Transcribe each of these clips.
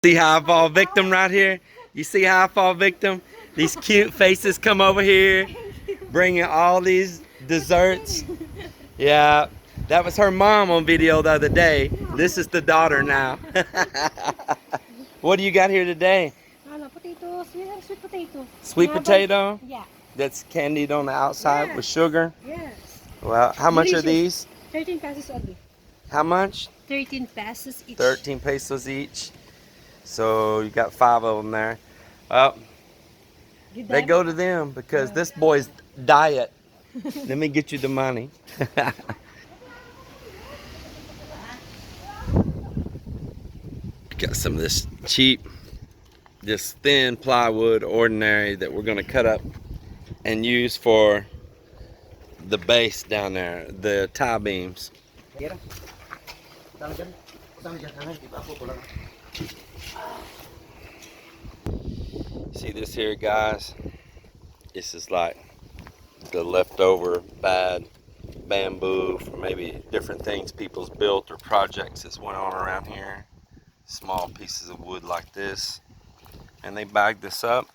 See how I fall victim right here? You see how I fall victim? These cute faces come over here, bringing all these desserts. Yeah, that was her mom on video the other day. This is the daughter now. What do you got here today? Potato, sweet potato. Sweet potato? Yeah. That's candied on the outside with sugar? Yes. Well, how much are these? 13 pesos only. How much? 13 pesos each. 13 pesos each. So you got 5 of them there. Well, they go to them because this boy's diet. Let me get you the money. Got some of this cheap, this thin plywood, ordinary, that we're going to cut up and use for the base down there, the tie beams. See this here, guys? This is like the leftover bad bamboo from maybe different things people's built or projects that's went on around here. Small pieces of wood like this, and they bag this up.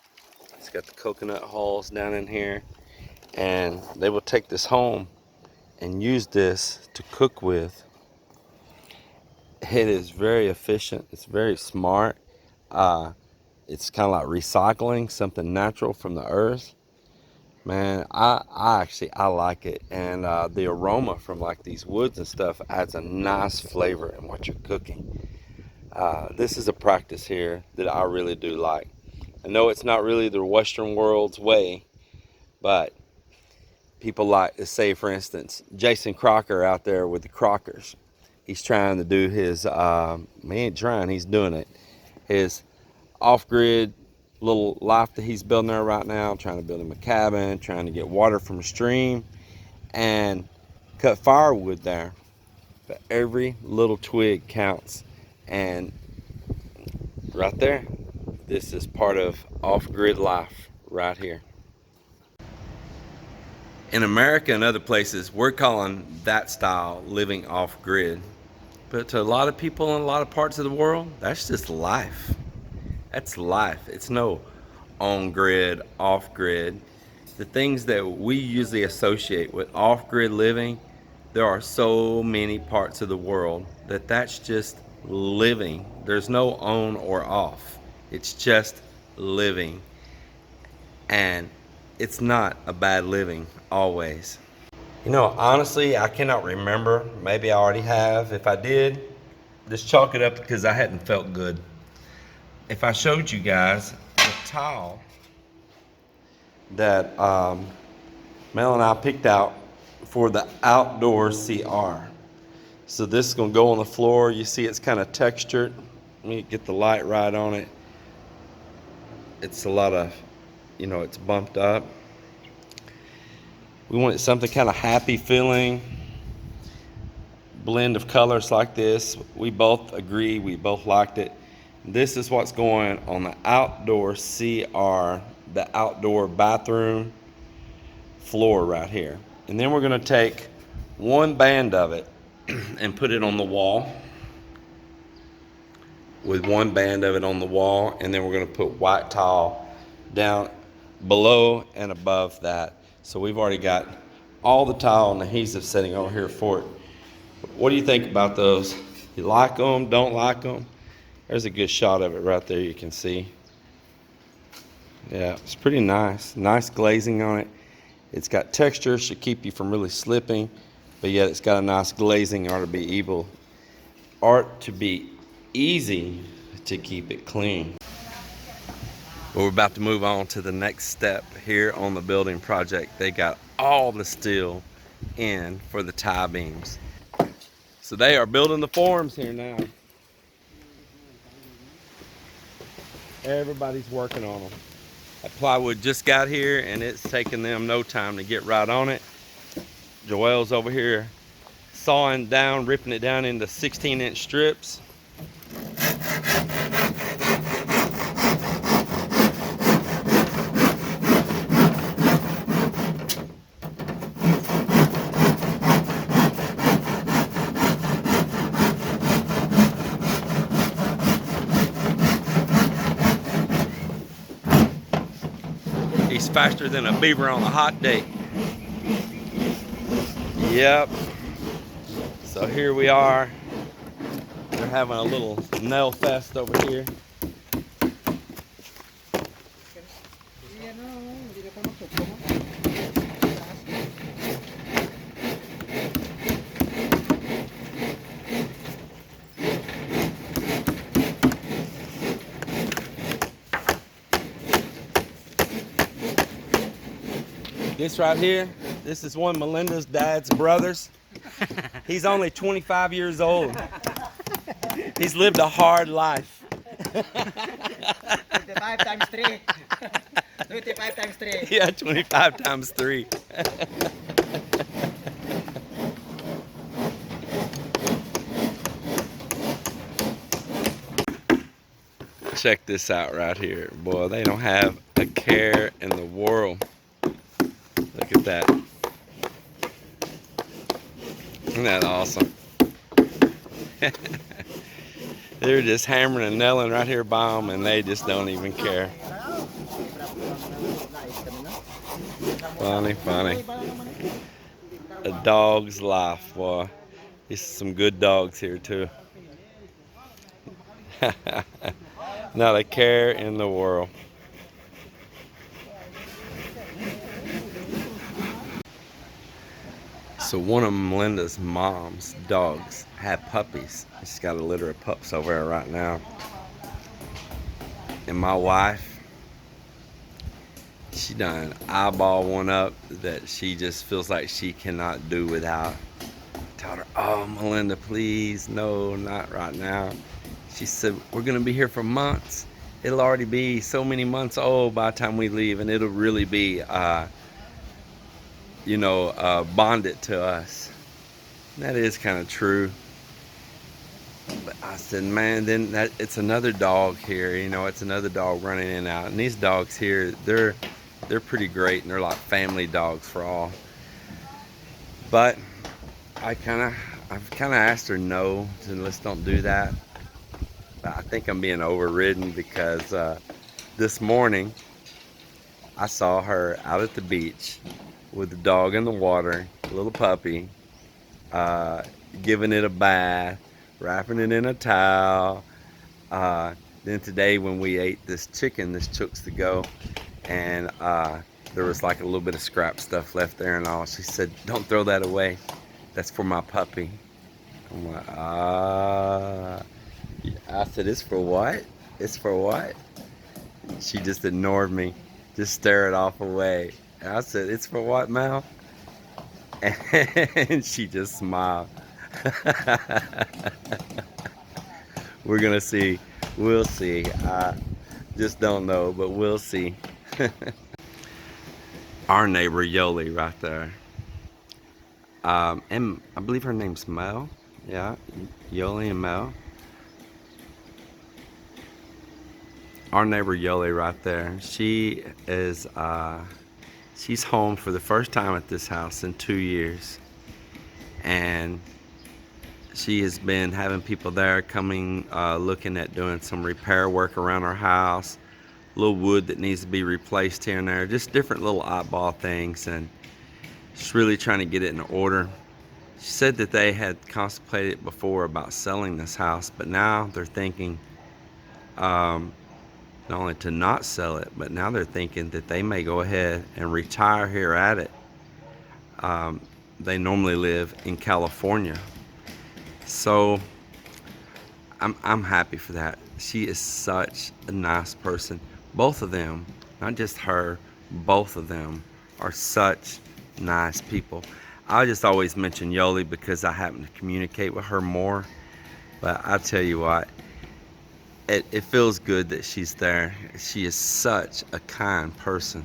It's got the coconut hulls down in here, and they will take this home and use this to cook with. It is very efficient. It's very smart. It's kind of like recycling something natural from the earth. Man, I like it, and the aroma from like these woods and stuff adds a nice flavor in what you're cooking. This is a practice here that I really do like. I know it's not really the Western world's way, but people like to say, for instance, Jason Crocker out there with the Crockers. He's trying to do his, he ain't trying, he's doing it. His off-grid little life that he's building there right now, trying to build him a cabin, trying to get water from a stream, and cut firewood there. But every little twig counts. And right there, this is part of off-grid life right here. In America and other places, we're calling that style living off-grid. But to a lot of people in a lot of parts of the world, that's just life. That's life. It's no on-grid, off-grid. The things that we usually associate with off-grid living, there are so many parts of the world that's just living. There's no on or off. It's just living. And it's not a bad living always. You know, honestly, I cannot remember. Maybe I already have. If I did, just chalk it up because I hadn't felt good. If I showed you guys the tile that Mel and I picked out for the outdoor CR. So this is going to go on the floor. You see it's kind of textured. Let me get the light right on it. It's a lot of, you know, it's bumped up. We wanted something kind of happy feeling. Blend of colors like this. We both agree. We both liked it. This is what's going on the outdoor CR, the outdoor bathroom floor right here. And then we're going to take one band of it and put it on the wall, with one band of it on the wall, and then we're going to put white tile down below and above that. So we've already got all the tile and adhesive setting over here for it. What do you think about those? You like them? Don't like them? There's a good shot of it right there, you can see. Yeah, it's pretty nice. Nice glazing on it. It's got texture, should keep you from really slipping, but yet it's got a nice glazing, to be easy to keep it clean. Well, we're about to move on to the next step here on the building project. They got all the steel in for the tie beams. So they are building the forms here now. Everybody's working on them. That plywood just got here and it's taking them no time to get right on it. Joelle's over here sawing down, ripping it down into 16-inch strips. He's faster than a beaver on a hot day. Yep. So here we are. They're having a little nail fest over here. This right here, this is one of Melinda's dad's brothers. He's only 25 years old. He's lived a hard life. 25 times 3. 25 times 3. Yeah, 25 times 3. Check this out right here. Boy, they don't have a care in the world. Look at that. Isn't that awesome? They're just hammering and nailing right here by them, and they just don't even care. Funny, funny. A dog's life, boy. There's some good dogs here too. Not a care in the world. So one of Melinda's mom's dogs had puppies. She's got a litter of pups over there right now. And my wife, she done eyeball one up that she just feels like she cannot do without. I told her, oh Melinda, please, no, not right now. She said, we're gonna be here for months. It'll already be so many months old by the time we leave, and it'll really be bonded to us. And that is kind of true. But I said, man, then it's another dog here. It's another dog running in and out. And these dogs here, they're pretty great, and they're like family dogs for all. But I've kind of asked her no, so let's don't do that. But I think I'm being overridden because this morning I saw her out at the beach with the dog in the water, a little puppy, giving it a bath, wrapping it in a towel. Then today when we ate this chicken, this chooks to go, and there was like a little bit of scrap stuff left there and all. She said, don't throw that away. That's for my puppy. I'm like, I said, it's for what? It's for what? She just ignored me, just stared off away. And I said, it's for what, Mal? And she just smiled. We're gonna see. We'll see. I just don't know, but we'll see. Our neighbor Yoli right there. And I believe her name's Mel. Yeah, Yoli and Mel. Our neighbor Yoli right there. She is she's home for the first time at this house in 2 years. And she has been having people there coming, looking at doing some repair work around our house. A little wood that needs to be replaced here and there. Just different little oddball things. And she's really trying to get it in order. She said that they had contemplated before about selling this house, but now they're thinking not only to not sell it, but now they're thinking that they may go ahead and retire here at it. They normally live in California. So I'm happy for that. She is such a nice person. Both of them, not just her, both of them are such nice people. I just always mention Yoli because I happen to communicate with her more. But I tell you what, it feels good that she's there. She is such a kind person.